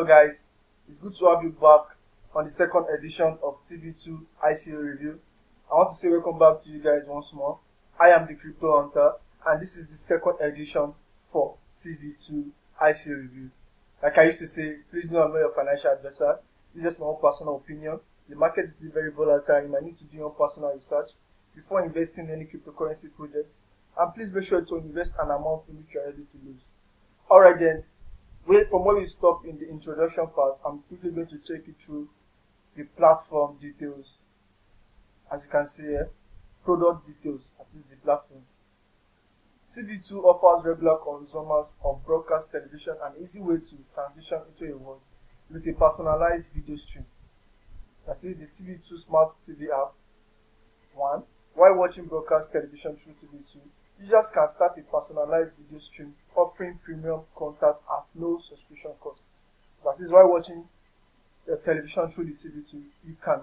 Hello guys, it's good to have you back on the second edition of TV2 ICO review. I want to say welcome back to you guys once more. I am the Crypto Hunter and this is the second edition for TV2 ICO review. Like I used to say, please know I'm not your financial advisor. This is just my own personal opinion. The market is still very volatile. You might need to do your own personal research before investing in any cryptocurrency project. And please make sure to invest an amount in which you are ready to lose. Alright then, from where we stopped in the introduction part, I'm quickly going to take you through the platform details. As you can see here, product details, that is the platform. TV2 offers regular consumers of broadcast television an easy way to transition into a world with a personalized video stream. That is the TV2 Smart TV app. 1. While watching broadcast television through TV2, users can start a personalized video stream offering premium content at no subscription cost. That is, while watching the television through the TV2, you can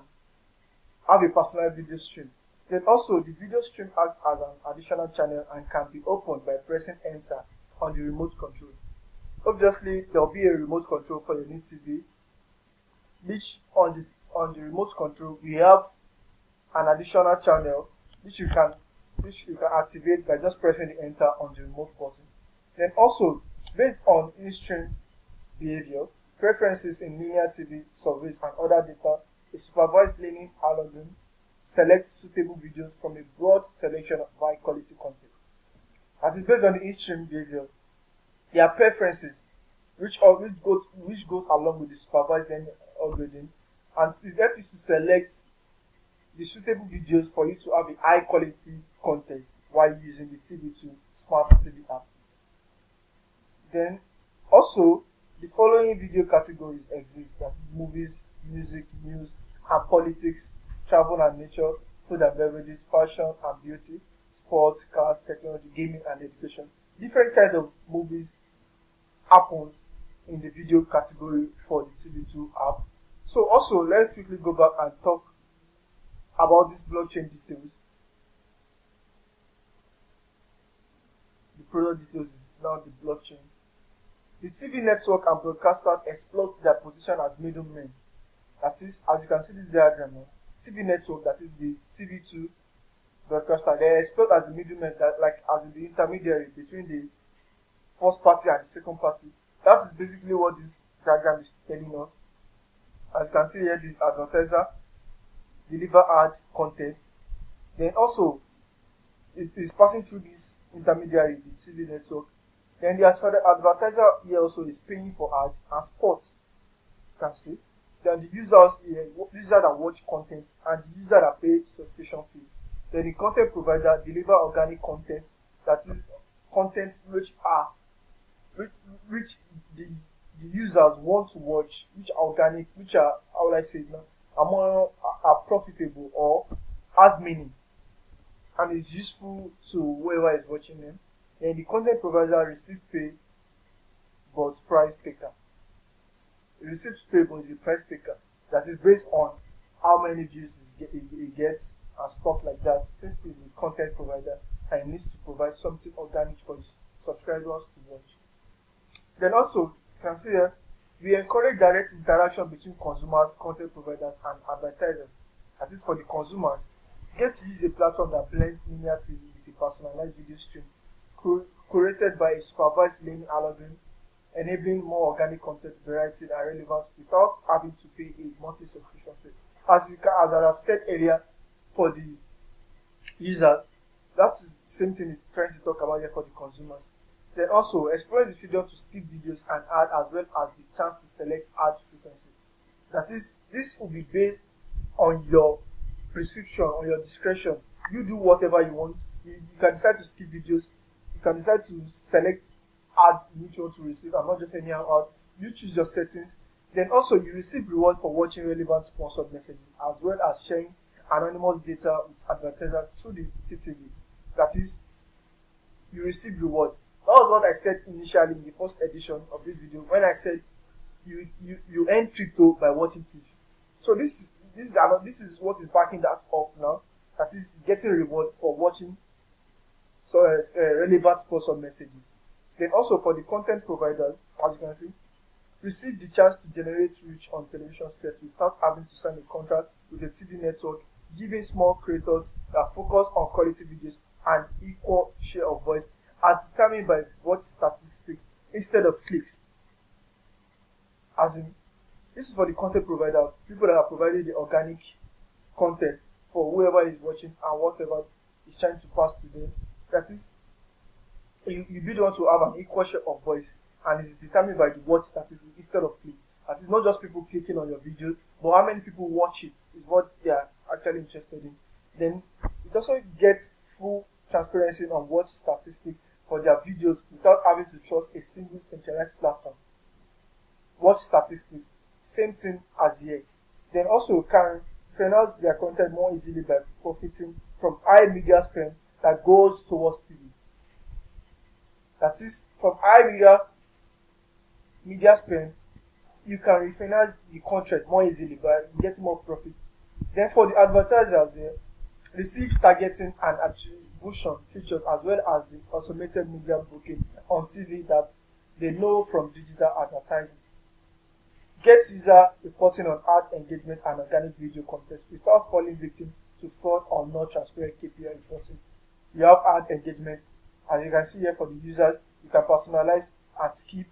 have a personalized video stream. Then also, the video stream acts as an additional channel and can be opened by pressing enter on the remote control. Obviously, there will be a remote control for your new TV, which on the remote control we have an additional channel which you can activate by just pressing the enter on the remote button. Then also, based on in-stream behavior, preferences in linear TV surveys and other data, a supervised learning algorithm selects suitable videos from a broad selection of high quality content. As is based on the in-stream behavior, there are preferences which goes along with the supervised learning algorithm, and it helps you to select the suitable videos for you to have a high quality content while using the TV2 Smart TV app. Then also, the following video categories exist: that movies, music, news and politics, travel and nature, food and beverages, fashion and beauty, sports, cars, technology, gaming and education. Different kinds of movies happens in the video category for the TV2 app. So also, let's quickly go back and talk about these blockchain details. The product details is now the blockchain. The TV network and broadcasters exploit their position as middlemen. That is, as you can see this diagram now, TV network, that is the TV2 broadcaster, they exploit as the middlemen, that like as in the intermediary between the first party and the second party. That is basically what this diagram is telling us. As you can see here, the advertiser deliver ad content, then also is passing through this intermediary, the TV network. Then the advertiser here also is paying for ad and sports. You can see. Then the users here, user that watch content and the user that pay subscription fee. Then the content provider deliver organic content, that is content which the users want to watch, which are organic, which are, how will I say it now, are profitable or has meaning and is useful to whoever is watching them. Then the content provider receives pay but price taker. It receives pay but is a price taker. That is based on how many views it gets and stuff like that. Since it's a content provider and it needs to provide something organic for its subscribers to watch. Then also, you can see here, we encourage direct interaction between consumers, content providers, and advertisers. That is, for the consumers, get to use a platform that blends linear TV with a personalized video stream curated by a supervised learning algorithm, enabling more organic content, variety, and relevance without having to pay a monthly subscription fee. As I have said earlier, for the user, that is the same thing is trying to talk about here for the consumers. Then also, explore the freedom to skip videos and ad, as well as the chance to select ad frequency. That is, this will be based on your prescription, on your discretion. You do whatever you want. You can decide to skip videos. You can decide to select ads which you want to receive and not just any ad. You choose your settings. Then also, you receive reward for watching relevant sponsored messages, as well as sharing anonymous data with advertisers through the TTV. That is, you receive reward. That was what I said initially in the first edition of this video when I said you earn crypto by watching TV. So this is what is backing that up now. That is getting reward for watching relevant sponsored messages. Then also for the content providers, as you can see, receive the chance to generate reach on television sets without having to sign a contract with a TV network, giving small creators that focus on quality videos an equal share of voice as determined by watch statistics instead of clicks. As in, this is for the content provider, people that are providing the organic content for whoever is watching and whatever is trying to pass to them. That is, you really want to have an equal share of voice, and it's determined by the watch statistics instead of click. As it's not just people clicking on your video, but how many people watch it is what they are actually interested in. Then it also gets full transparency on watch statistics for their videos without having to trust a single centralized platform. Watch statistics, same thing as here. Then also can finance their content more easily by profiting from high media spend that goes towards TV. That is, from high media spend, you can refinance the contract more easily by getting more profits. Then for the advertisers here, receive targeting and attribution features as well as the automated media booking on TV that they know from digital advertising. Get user reporting on ad engagement and organic video contests without falling victim to fraud or not transparent KPI reporting. You have ad engagement. As you can see here for the user, you can personalize and skip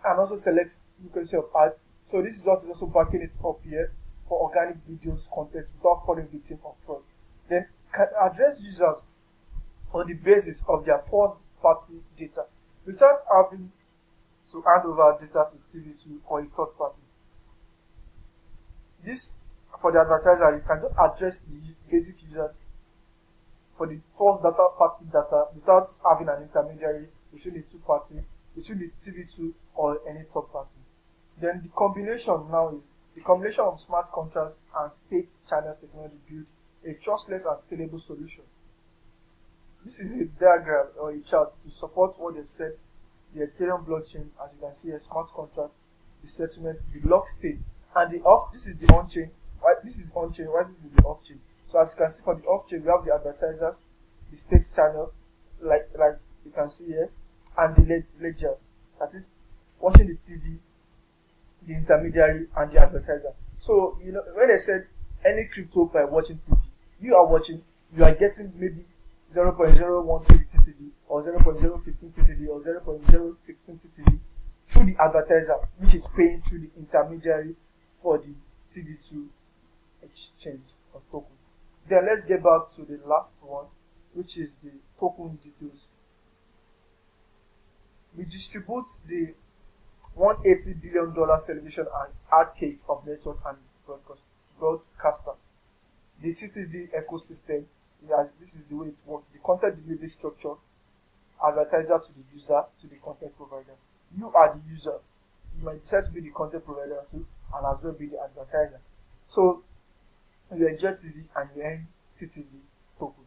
and also select frequency of ad. So this is what is also backing it up here for organic videos contests without falling victim of fraud. Then can address users on the basis of their first party data without having to hand over data to TV2 or a third party. This for the advertiser, you can just address the basic user for the first party data without having an intermediary between the two parties, between the TV2 or any third party. Then the combination now is the combination of smart contracts and state channel technology build a trustless and scalable solution. This is a diagram or a chart to support what they've said. The Ethereum blockchain, as you can see, a smart contract, the settlement, the lock state, and the off. This is the on-chain. Why this is on-chain? Why this is the off-chain? So as you can see for the off-chain, we have the advertisers, the state channel, like you can see here, and the ledger. That is watching the TV, the intermediary, and the advertiser. So when they said any crypto by watching TV, you are watching, you are getting maybe 0.01 TTV or 0.015 TTV or 0.016 TTV through the advertiser, which is paying through the intermediary for the TV2 exchange or token. Then let's get back to the last one, which is the token details. We distribute the $180 billion television and ad cake of network and broadcasters. The TTV ecosystem, this is the way it works. The content delivery structure, advertiser to the user, to the content provider. You are the user. You might decide to be the content provider too, and as well be the advertiser. So you enjoy TV and you earn TTV token.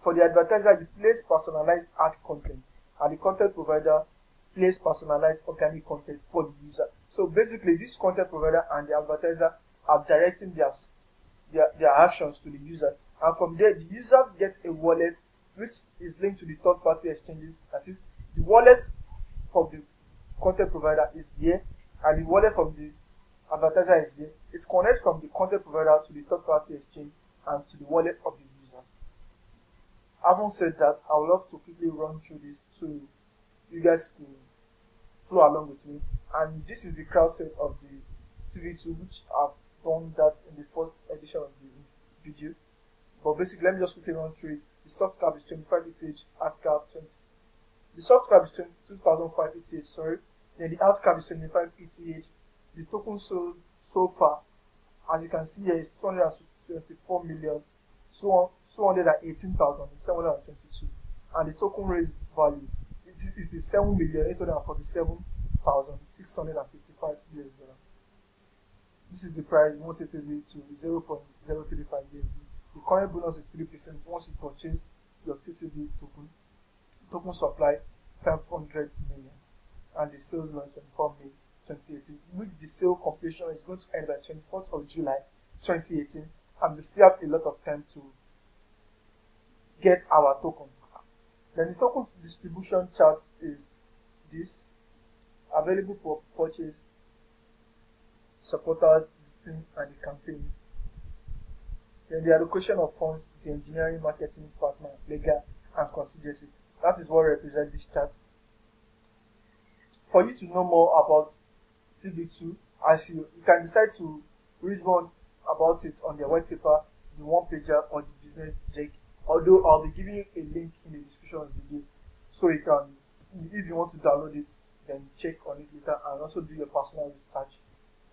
For the advertiser, you place personalized ad content, and the content provider place personalized organic content for the user. So basically, this content provider and the advertiser are directing their actions to the user, and from there, the user gets a wallet which is linked to the third-party exchanges. That is, the wallet from the content provider is here, and the wallet from the advertiser is here. It connects from the content provider to the third-party exchange and to the wallet of the user. Having said that, I would love to quickly run through this so you guys can flow along with me. And this is the crowd set of the TV2, which I've done that in the first edition of the video. But basically, let me just quickly run through it. The soft cap is 25 ETH, hard cap 20. The soft cap is 2005 ETH, sorry. Then the hard cap is 25 ETH. The token sold so far, as you can see here, is 224 million. 218,722, and the token raised value is the 7,847,655 US dollar. This is the price motivatively to 0.035 USD. The current bonus is 3% once you purchase your TTV token. Token supply 500 million, and the sales launch on 4 May 2018. With the sale completion is going to end by 24th of July 2018. And we still have a lot of time to get our token. Then the token distribution chart is this, available for purchase supporters, the team, and the campaigns. Then the allocation of funds, the engineering, marketing, partner, legal, and contingency. That is what represents this chart. For you to know more about TV2 ICO, you can decide to read more about it on their white paper, the one pager, or the business deck. Although I'll be giving you a link in the description of the video, so you can, if you want to download it, then check on it later and also do your personal research.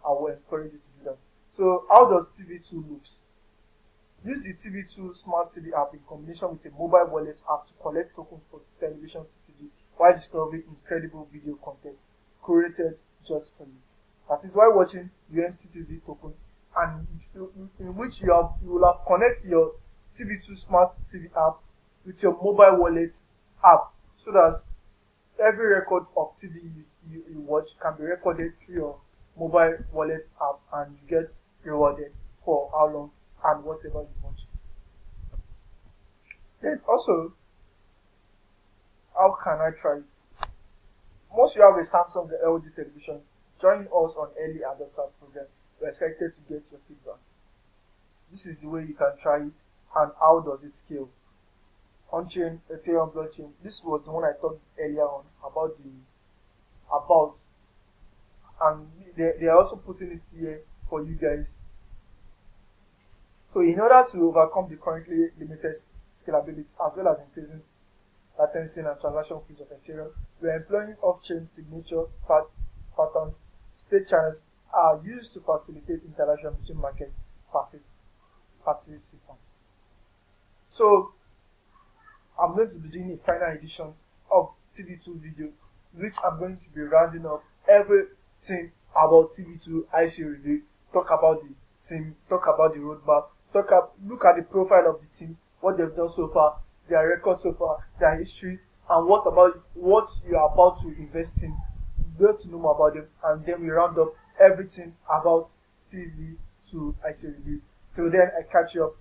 I will encourage you to do that. So how does TV2 looks? Use the TV2 Smart TV app in combination with a mobile wallet app to collect tokens for television CTV while discovering incredible video content curated just for you. That is why watching UMTV token, and in which you will have connect your TV2 Smart TV app with your mobile wallet app, so that every record of TV you watch can be recorded through your mobile wallet app and you get rewarded for how long and whatever you watch. Then also, how can I try it? Once you have a Samsung LG television, join us on early adopter program. We're excited to get your feedback. This is the way you can try it, and how does it scale? On-chain, Ethereum blockchain. This was the one I talked earlier on about and they are also putting it here for you guys. So in order to overcome the currently limited scalability as well as increasing latency and transaction fees of Ethereum, we are employing off-chain signature patterns. State channels are used to facilitate interaction between market participants. So I'm going to be doing a final edition of TV2 video, which I'm going to be rounding up everything about TV2 ICO review, talk about the team, talk about the roadmap, look at the profile of the team, what they've done so far, their record so far, their history, and what you are about to invest in. You get to know more about them, and then we round up everything about TV2 ICO review. Till then, I catch you up